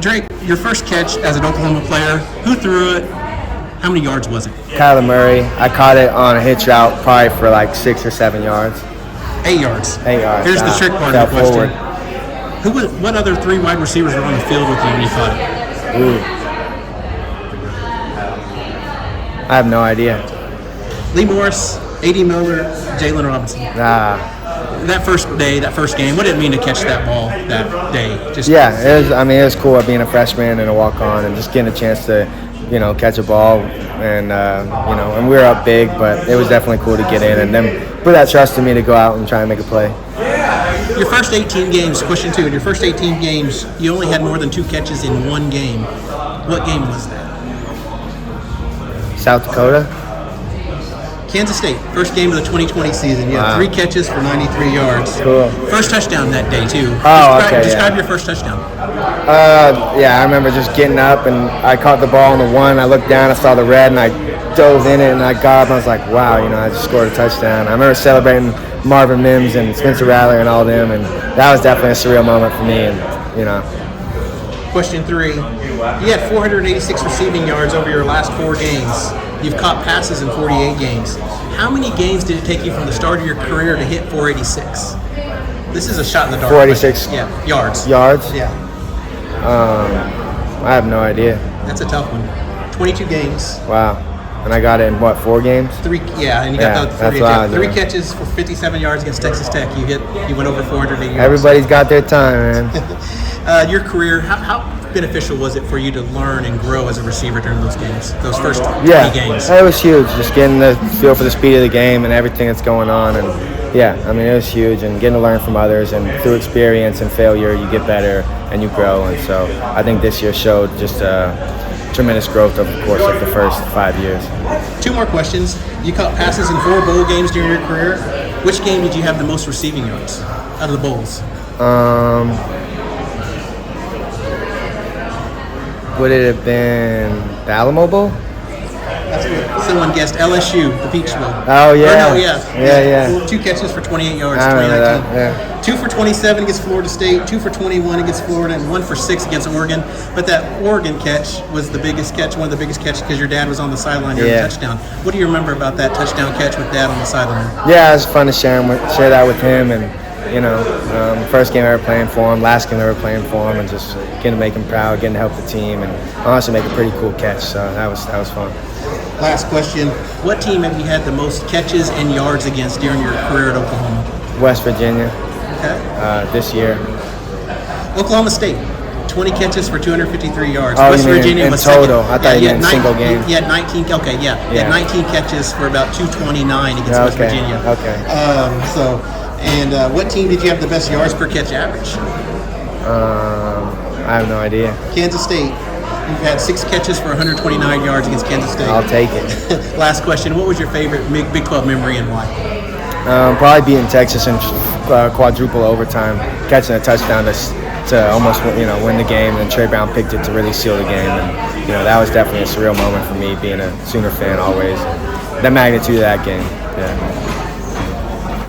Drake, your first catch as an Oklahoma player, who threw it? How many yards was it? Kyler Murray. I caught it on a hitch route, probably for like 6 or 7 yards. 8 yards. 8 yards. Here's the trick part of the question. What other 3 wide receivers were on the field with you when you caught it? Ooh. I have no idea. Lee Morris, A.D. Miller, Jalen Robinson. That first game, what did it mean to catch that ball that day? It was cool being a freshman and a walk-on and just getting a chance to, catch a ball and and we were up big, but it was definitely cool to get in and then put that trust in me to go out and try and make a play. Your first 18 games, question 2, in your first 18 games, you only had more than 2 catches in one game. What game was that? South Dakota. Kansas State, first game of the 2020 season. You had 3 catches for 93 yards. Cool. First touchdown that day, too. Describe your first touchdown. I remember just getting up, and I caught the ball on the 1. I looked down, I saw the red, and I dove in it, and I got up, and I was like, wow, I just scored a touchdown. I remember celebrating Marvin Mims and Spencer Rattler and all them, and that was definitely a surreal moment for me, Question 3. You had 486 receiving yards over your last 4 games. You've caught passes in 48 games. How many games did it take you from the start of your career to hit 486? This is a shot in the dark. 486 yards. Yards? Yeah. I have no idea. That's a tough one. 22 games. Wow. And I got it in, 4 games? 3, and you got the 3 catches for 57 yards against Texas Tech. You went over 480 yards. Everybody's got their time, man. Your career, how beneficial was it for you to learn and grow as a receiver during those games, those first 20 games? It was huge, just getting the feel for the speed of the game and everything that's going on. And it was huge, and getting to learn from others, and through experience and failure, you get better and you grow. And so I think this year showed just tremendous growth over the course of the first 5 years. 2 more questions. You caught passes in 4 bowl games during your career. Which game did you have the most receiving yards out of the bowls? Would it have been the Alamo Bowl? That's what someone guessed. LSU, the Peach Bowl. Oh, yeah. Yeah. 2 catches for 28 yards, 2019. 2 for 27 against Florida State, 2 for 21 against Florida, and 1 for 6 against Oregon. But that Oregon catch was the biggest catch, one of the biggest catches, because your dad was on the sideline during the touchdown. What do you remember about that touchdown catch with Dad on the sideline? Yeah, it was fun to share that with him, and first game ever playing for him, last game ever playing for him, and just getting to make him proud, getting to help the team, and honestly make a pretty cool catch. So that was fun. Last question: what team have you had the most catches and yards against during your career at Oklahoma? West Virginia. Okay. This year. Oklahoma State. 20 catches for 253 yards. Oh, West Virginia was total. Second. I thought you meant single game. You had 19. Okay, You had 19 catches for about 229 against West Virginia. Okay. What team did you have the best yards per catch average? I have no idea. Kansas State. You've had 6 catches for 129 yards against Kansas State. I'll take it. Last question. What was your favorite Big 12 memory and why? Probably beating Texas in quadruple overtime, catching a touchdown to almost win the game, and Trey Brown picked it to really seal the game. And that was definitely a surreal moment for me, being a Sooner fan always. The magnitude of that game. Yeah.